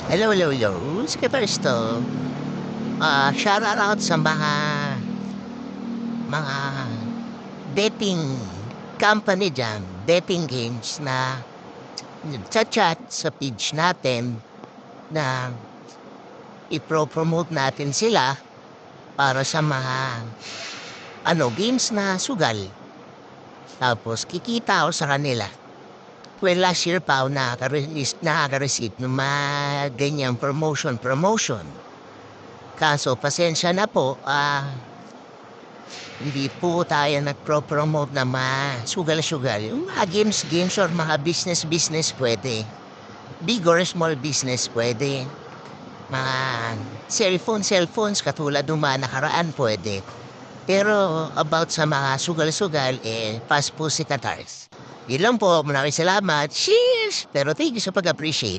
Hello, hello, hello. Sige first to, shout out sa mga betting company diyan, betting games na nagcha-chat sa page natin na promote natin sila para sa mga games na sugal. Tapos kikita ako sa kanila. Well, last year pa ako nakaka-receive ng mga ganyang promotion. Kaso pasensya na po, hindi po tayo nagpro-promote na mga sugal-sugal. Yung mga games or mga business pwede. Big or small business pwede. Mga cellphones katulad ng mga nakaraan pwede. Pero about sa mga sugal-sugal, pass po si Katars. Yun lang po, maraming salamat. Cheers! Pero thank you sa pag-appreciate.